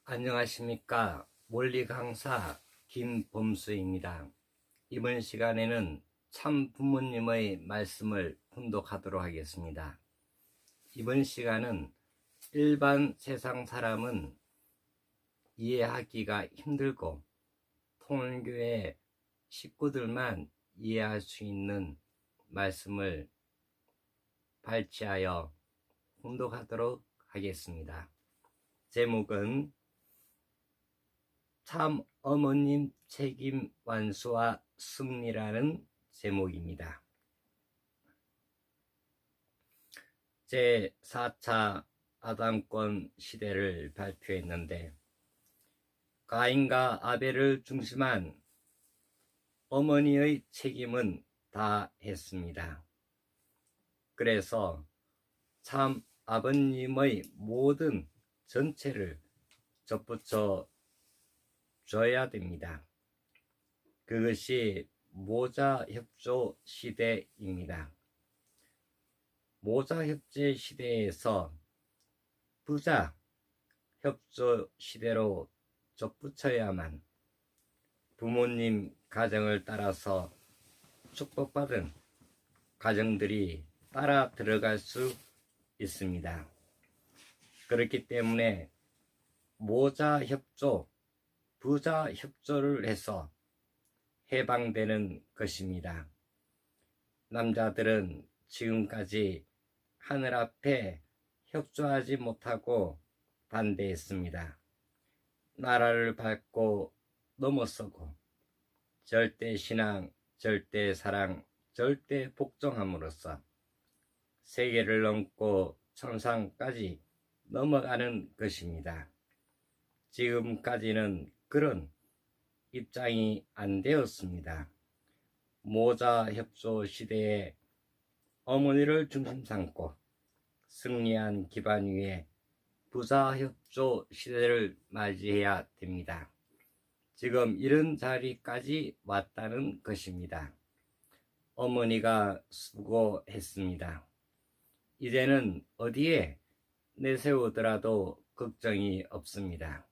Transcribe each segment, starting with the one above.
안녕하십니까. 원리 강사 김범수입니다. 이번 시간에는 참 부모님의 말씀을 훈독하도록 하겠습니다. 이번 시간은 일반 세상 사람은 이해하기가 힘들고 통일교회 식구들만 이해할 수 있는 말씀을 발췌하여 훈독하도록 하겠습니다. 제목은 참 어머님 책임 완수와 승리라는 제목입니다. 제4차 아담권 시대를 발표했는데 가인과 아벨을 중심한 어머니의 책임은 다 했습니다. 그래서 참 아버님의 모든 전체를 접붙여 줘야 됩니다. 그것이 모자협조 시대입니다. 모자협조 시대에서 부자 협조 시대로 접붙여야만 부모님 가정을 따라서 축복받은 가정들이 따라 들어갈 수 있습니다. 그렇기 때문에 모자협조, 부자협조를 해서 해방되는 것입니다. 남자들은 지금까지 하늘 앞에 협조하지 못하고 반대했습니다. 나라를 밟고 넘어서고 절대신앙, 절대사랑, 절대복종함으로써 세계를 넘고 천상까지 넘어가는 것입니다. 지금까지는 그런 입장이 안 되었습니다. 모자협조 시대에 어머니를 중심 삼고 승리한 기반 위에 부자협조 시대를 맞이해야 됩니다. 지금 이런 자리까지 왔다는 것입니다. 어머니가 수고했습니다. 이제는 어디에 내세우더라도 걱정이 없습니다.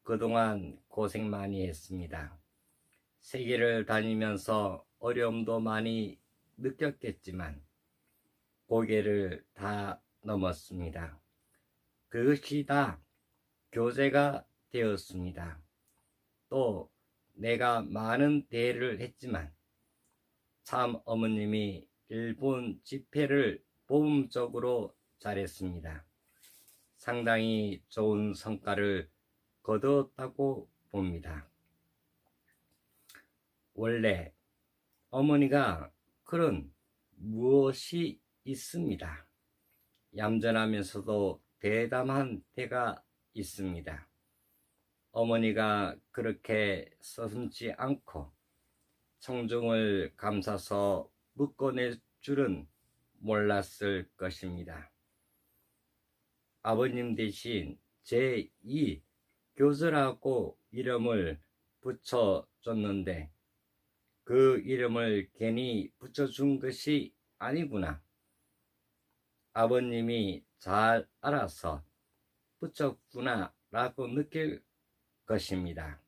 그동안 고생 많이 했습니다. 세계를 다니면서 어려움도 많이 느꼈겠지만 고개를 다 넘었습니다. 그것이 다 교재가 되었습니다. 또 내가 많은 대회를 했지만 참 어머님이 일본 집회를 모범적으로 잘했습니다. 상당히 좋은 성과를 거두었다고 봅니다. 원래 어머니가 그런 무엇이 있습니다. 얌전하면서도 대담한 때가 있습니다. 어머니가 그렇게 서슴지 않고 청중을 감싸서 묶어낼 줄은 몰랐을 것입니다. 아버님 대신 제2 교주라고 이름을 붙여줬는데 그 이름을 괜히 붙여준 것이 아니구나. 아버님이 잘 알아서 붙였구나 라고 느낄 것입니다.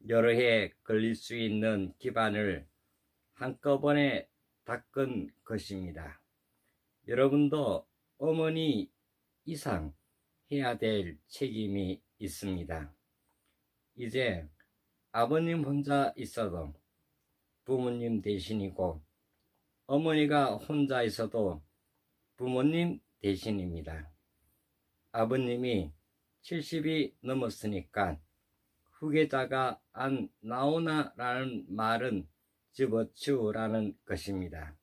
여러 해 걸릴 수 있는 기반을 한꺼번에 닦은 것입니다. 여러분도 어머니 이상 해야 될 책임이 있습니다. 이제 아버님 혼자 있어도 부모님 대신이고 어머니가 혼자 있어도 부모님 대신입니다. 아버님이 70이 넘었으니까 후계자가 안 나오나 라는 말은 집어치우라는 것입니다.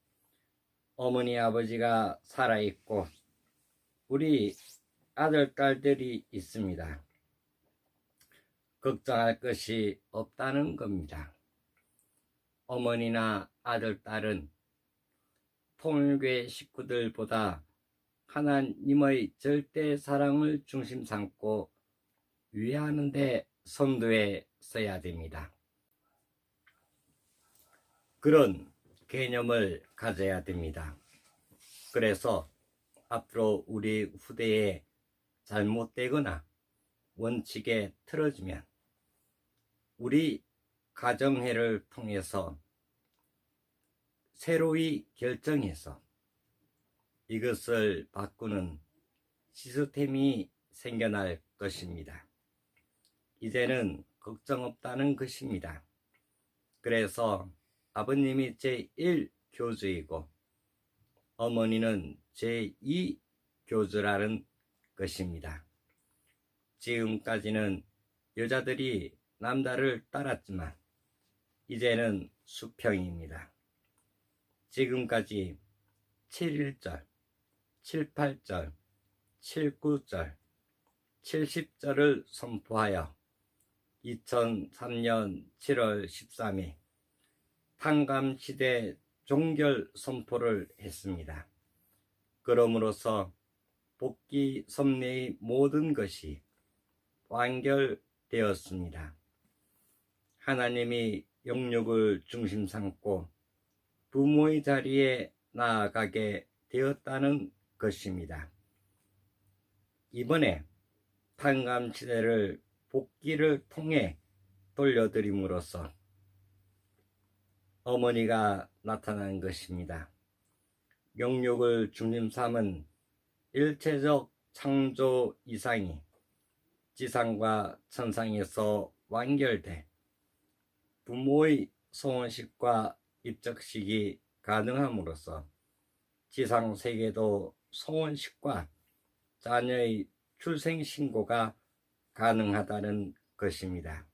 어머니 아버지가 살아있고 우리 아들 딸들이 있습니다. 걱정할 것이 없다는 겁니다. 어머니나 아들 딸은 통일교회 식구들보다 하나님의 절대 사랑을 중심 삼고 위하는 데 선두에 서야 됩니다. 그런 개념을 가져야 됩니다. 그래서 앞으로 우리 후대에 잘못되거나 원칙에 틀어지면 우리 가정회를 통해서 새로이 결정해서 이것을 바꾸는 시스템이 생겨날 것입니다. 이제는 걱정 없다는 것입니다. 그래서 아버님이 제1교주이고 어머니는 제2교주라는 것입니다. 지금까지는 여자들이 남자를 따랐지만 이제는 수평입니다. 지금까지 7.1절, 7.8절, 7.9절, 70절을 선포하여 2003년 7월 13일 탕감시대 종결 선포를 했습니다. 그럼으로써 복귀 섭례의 모든 것이 완결되었습니다. 하나님이 영육을 중심 삼고 부모의 자리에 나아가게 되었다는 것입니다. 이번에 탕감시대를 복귀를 통해 돌려드림으로써 어머니가 나타난 것입니다. 영육을 중심 삼은 일체적 창조 이상이 지상과 천상에서 완결돼 부모의 소원식과 입적식이 가능함으로써 지상 세계도 소원식과 자녀의 출생신고가 가능하다는 것입니다.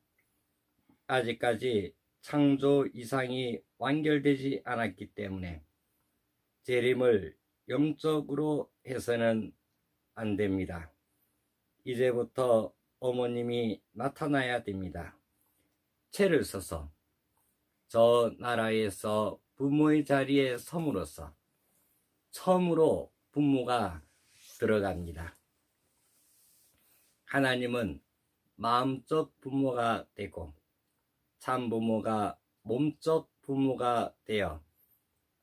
아직까지 창조 이상이 완결되지 않았기 때문에 재림을 영적으로 해서는 안 됩니다. 이제부터 어머님이 나타나야 됩니다. 채를 써서 저 나라에서 부모의 자리에 섬으로써 처음으로 부모가 들어갑니다. 하나님은 마음적 부모가 되고 참부모가 몸적 부모가 되어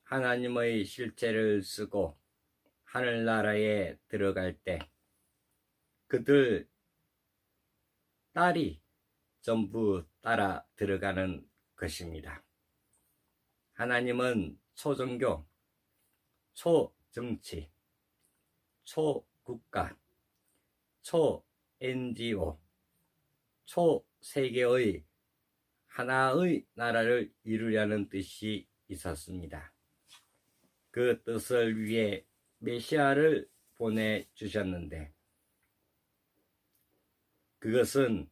하나님의 실체를 쓰고 하늘나라에 들어갈 때 그들 딸이 전부 따라 들어가는 것입니다. 하나님은 초종교, 초정치, 초국가, 초NGO, 초세계의 하나의 나라를 이루려는 뜻이 있었습니다. 그 뜻을 위해 메시아를 보내주셨는데 그것은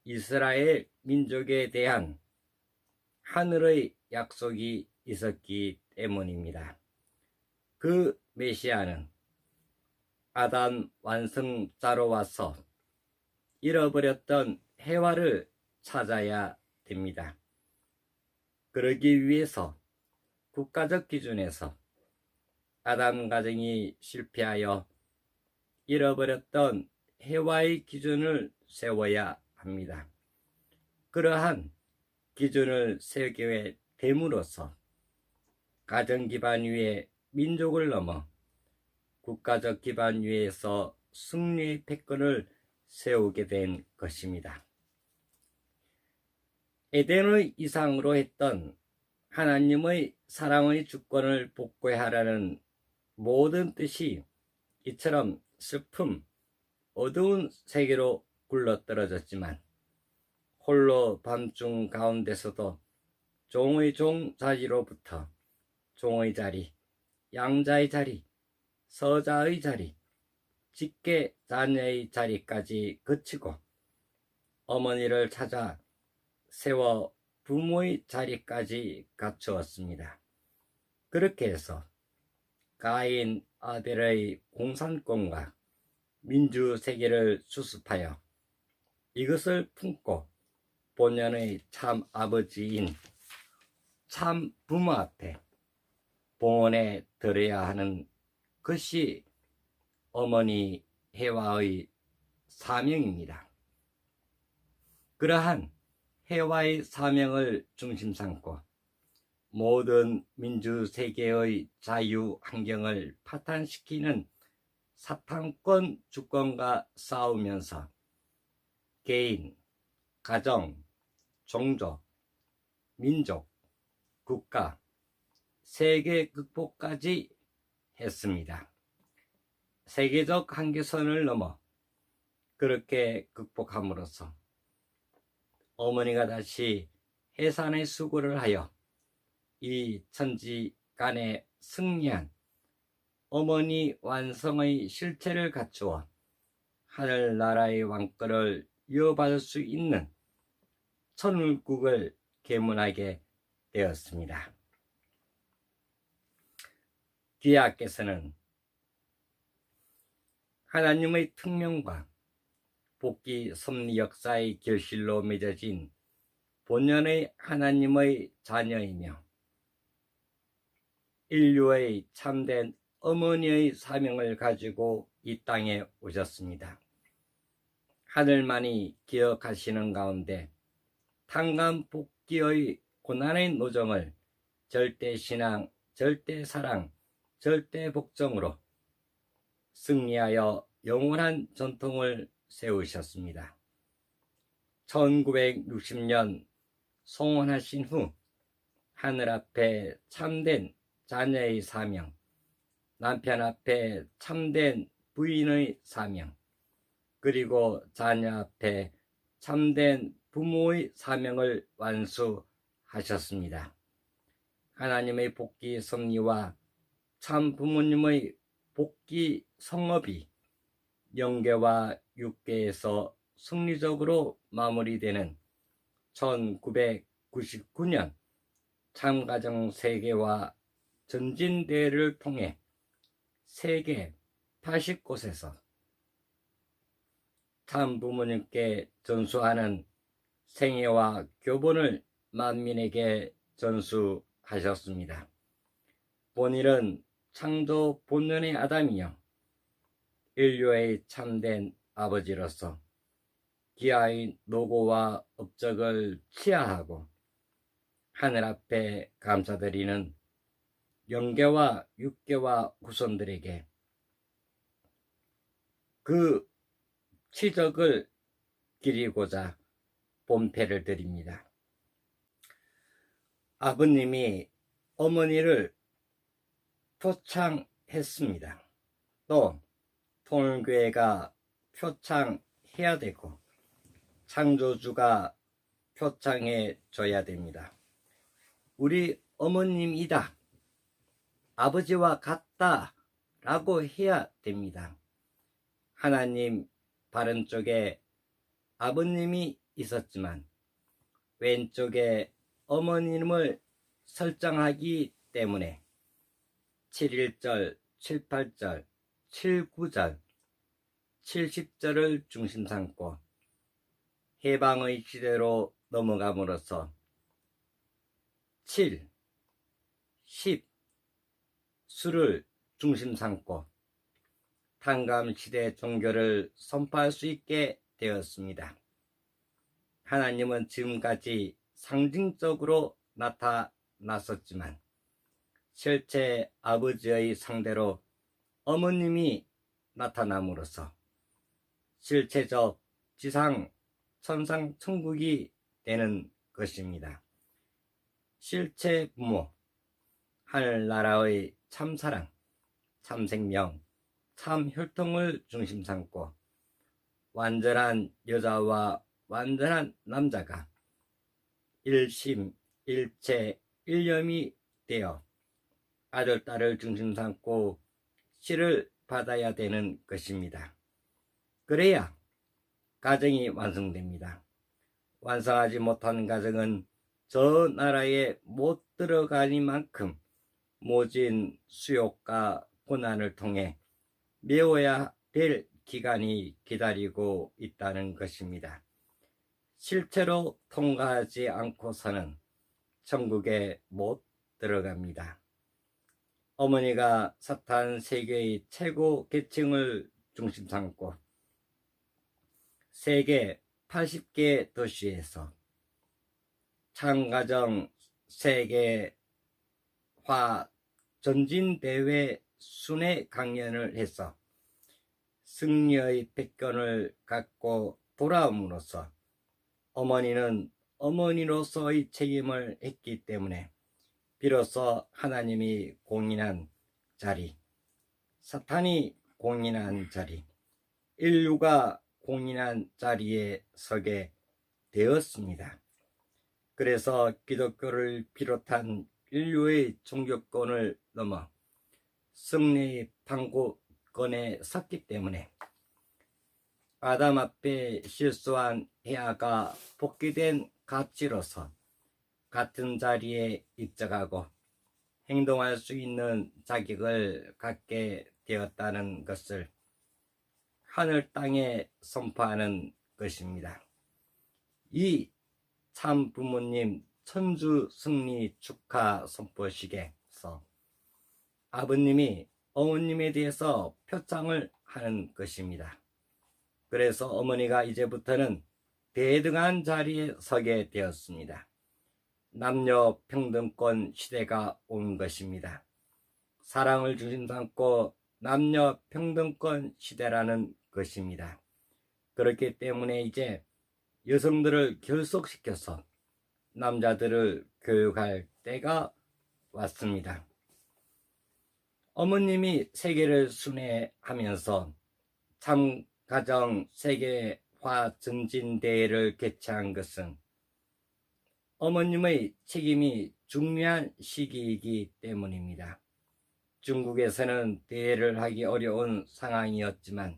이스라엘 민족에 대한 하늘의 약속이 있었기 때문입니다. 그 메시아는 아담 완성자로 와서 잃어버렸던 해와를 찾아야 됩니다. 그러기 위해서 국가적 기준에서 아담 가정이 실패하여 잃어버렸던 해와의 기준을 세워야 합니다. 그러한 기준을 세우게 됨으로써 가정 기반 위에 민족을 넘어 국가적 기반 위에서 승리의 패권을 세우게 된 것입니다. 에덴의 이상으로 했던 하나님의 사랑의 주권을 복구하라는 모든 뜻이 이처럼 슬픔, 어두운 세계로 굴러떨어졌지만 홀로 밤중 가운데서도 종의 종 자리로부터 종의 자리, 양자의 자리, 서자의 자리, 직계 자녀의 자리까지 거치고 어머니를 찾아 세워 부모의 자리까지 갖추었습니다. 그렇게 해서 가인 아벨의 공산권과 민주세계를 수습하여 이것을 품고 본연의 참 아버지인 참 부모 앞에 봉헌에 들어야 하는 것이 어머니 해와의 사명입니다. 그러한 해와의 사명을 중심 삼고 모든 민주세계의 자유 환경을 파탄시키는 사탄권 주권과 싸우면서 개인, 가정, 종족, 민족, 국가, 세계 극복까지 했습니다. 세계적 한계선을 넘어 그렇게 극복함으로써 어머니가 다시 해산의 수고를 하여 이 천지간에 승리한 어머니 완성의 실체를 갖추어 하늘나라의 왕권을 이어받을 수 있는 천울국을 계문하게 되었습니다. 귀하께서는 하나님의 특명과 복귀 섭리 역사의 결실로 맺어진 본연의 하나님의 자녀이며 인류의 참된 어머니의 사명을 가지고 이 땅에 오셨습니다. 하늘만이 기억하시는 가운데 탄감복귀의 고난의 노정을 절대신앙, 절대사랑, 절대복종으로 승리하여 영원한 전통을 세우셨습니다. 1960년 송원하신 후 하늘 앞에 참된 자녀의 사명, 남편 앞에 참된 부인의 사명, 그리고 자녀 앞에 참된 부모의 사명을 완수하셨습니다. 하나님의 복귀 섭리와 참 부모님의 복귀 성업이 영계와 육계에서 승리적으로 마무리되는 1999년 참가정 세계와 전진대회를 통해 세계 80곳에서 참 부모님께 전수하는 생애와 교본을 만민에게 전수하셨습니다. 본일은 창조 본연의 아담이요 인류의 참된 아버지로서 기아의 노고와 업적을 치하하고 하늘 앞에 감사드리는 영계와 육계와 후손들에게 그 치적을 기리고자 본패를 드립니다. 아버님이 어머니를 표창했습니다. 또 통일교회가 표창해야 되고 창조주가 표창해 줘야 됩니다. 우리 어머님이다, 아버지와 같다 라고 해야 됩니다. 하나님 바른쪽에 아버님이 있었지만 왼쪽에 어머님을 설정하기 때문에 7.1절, 7.8절, 7.9절, 70절을 중심 삼고 해방의 시대로 넘어감으로써 7, 10 수를 중심 삼고 탄감시대 종교를 선포할 수 있게 되었습니다. 하나님은 지금까지 상징적으로 나타났었지만 실제 아버지의 상대로 어머님이 나타남으로써 실체적 지상 천상 천국이 되는 것입니다. 실체 부모, 하늘나라의 참사랑, 참생명, 참혈통을 중심 삼고 완전한 여자와 완전한 남자가 일심, 일체, 일념이 되어 아들, 딸을 중심 삼고 씨를 받아야 되는 것입니다. 그래야 가정이 완성됩니다. 완성하지 못한 가정은 저 나라에 못 들어가니만큼 모진 수욕과 고난을 통해 메워야 될 기간이 기다리고 있다는 것입니다. 실체로 통과하지 않고서는 천국에 못 들어갑니다. 어머니가 사탄 세계의 최고 계층을 중심 삼고 세계 80개 도시에서 창가정 세계화 전진대회 순회 강연을 해서 승리의 백견을 갖고 돌아옴으로써 어머니는 어머니로서의 책임을 했기 때문에 비로소 하나님이 공인한 자리, 사탄이 공인한 자리, 인류가 공인한 자리에 서게 되었습니다. 그래서 기독교를 비롯한 인류의 종교권을 넘어 승리의 판국권에 섰기 때문에 아담 앞에 실수한 헤아가 복귀된 가치로서 같은 자리에 입적하고 행동할 수 있는 자격을 갖게 되었다는 것을 하늘 땅에 선포하는 것입니다. 이 참 부모님 천주 승리 축하 선포식에서 아버님이 어머님에 대해서 표창을 하는 것입니다. 그래서 어머니가 이제부터는 대등한 자리에 서게 되었습니다. 남녀 평등권 시대가 온 것입니다. 사랑을 중심 삼고 남녀 평등권 시대라는 것입니다. 그렇기 때문에 이제 여성들을 결속시켜서 남자들을 교육할 때가 왔습니다. 어머님이 세계를 순회하면서 참가정 세계화 전진대회를 개최한 것은 어머님의 책임이 중요한 시기이기 때문입니다. 중국에서는 대회를 하기 어려운 상황이었지만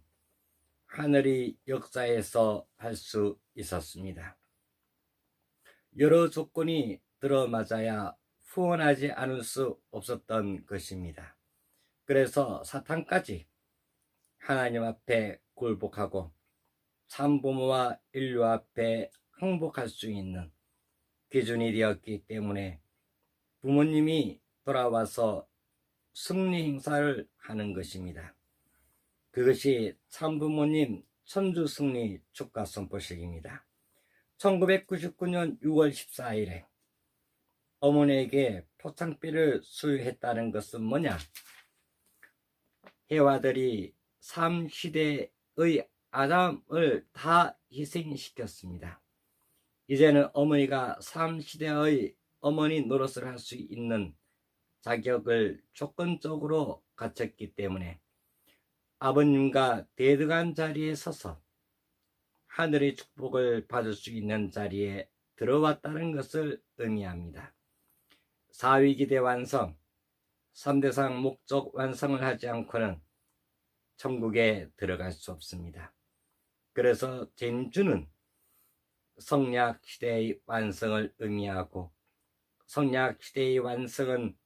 하늘이 역사에서 할 수 있었습니다. 여러 조건이 들어맞아야 후원하지 않을 수 없었던 것입니다. 그래서 사탄까지 하나님 앞에 굴복하고 참부모와 인류 앞에 항복할 수 있는 기준이 되었기 때문에 부모님이 돌아와서 승리 행사를 하는 것입니다. 그것이 참부모님 천주승리 축하 선포식입니다. 1999년 6월 14일에 어머니에게 표창비를 수여했다는 것은 뭐냐? 해와들이 3시대의 아담을 다 희생시켰습니다. 이제는 어머니가 3시대의 어머니 노릇을 할 수 있는 자격을 조건적으로 갖췄기 때문에 아버님과 대등한 자리에 서서 하늘의 축복을 받을 수 있는 자리에 들어왔다는 것을 의미합니다. 4위기대 완성, 3대상 목적 완성을 하지 않고는 천국에 들어갈 수 없습니다. 그래서 진주는 성약시대의 완성을 의미하고 성약시대의 완성은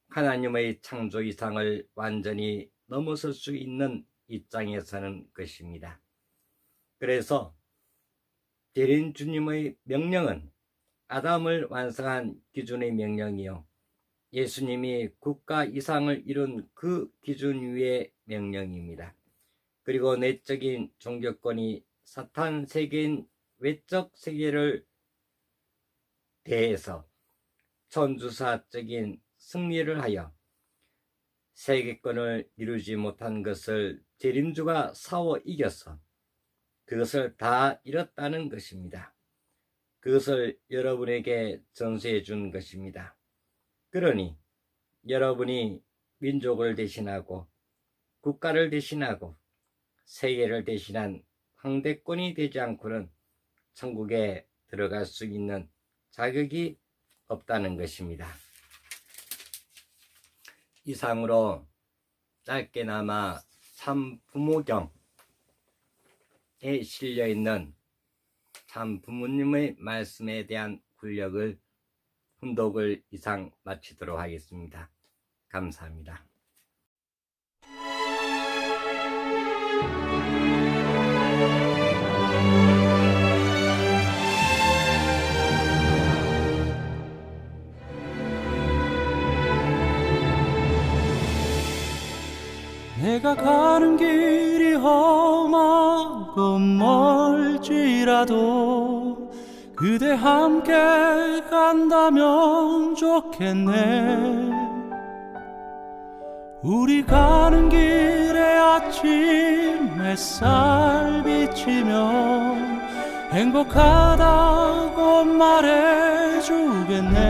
하나님의 창조 이상을 완전히 넘어설 수 있는 입장에 서는 것입니다. 그래서 대린 주님의 명령은 아담을 완성한 기준의 명령이요 예수님이 국가 이상을 이룬 그 기준 위의 명령입니다. 그리고 내적인 종교권이 사탄 세계인 외적 세계를 대해서 천주사적인 승리를 하여 세계권을 이루지 못한 것을 재림주가 싸워 이겨서 그것을 다 잃었다는 것입니다. 그것을 여러분에게 전수해 준 것입니다. 그러니 여러분이 민족을 대신하고 국가를 대신하고 세계를 대신한 황대권이 되지 않고는 천국에 들어갈 수 있는 자격이 없다는 것입니다. 이상으로 짧게나마 참 부모경에 실려있는 참 부모님의 말씀에 대한 훈독을 이상 마치도록 하겠습니다. 감사합니다. 내가 가는 길이 험하고 멀지라도 그대 함께 간다면 좋겠네. 우리 가는 길에 아침 햇살 비추 비치며 행복하다고 말해주겠네.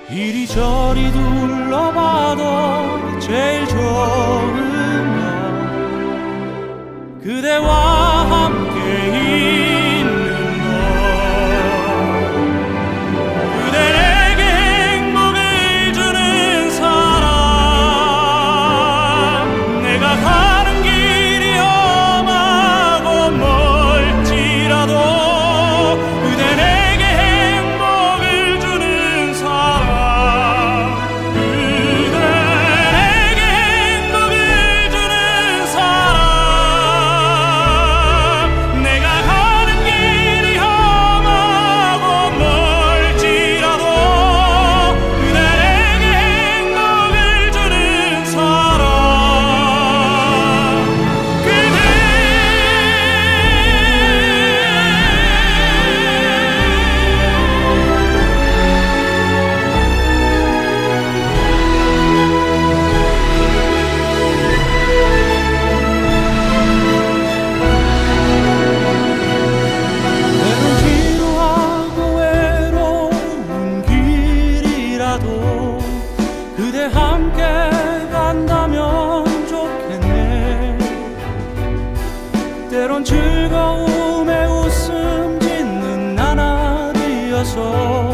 이리저리 둘러봐도 제일 좋은 건 그대와 함께 있는 것. 그대 내게 행복을 주는 사람. 내가 가는 길이 험하고 멀지라도 그대 내게 행복을 주는 사람. 그대 내게 행복을 주는 사람. 내가 가는 길이 험하고 멀지라도 그대 내게 행복을 주는 사람. 때론 지루하고 외로운 길이라도 그대 함께 간다면 좋겠네. 때론 즐거움에 웃음 짓는 나날이어서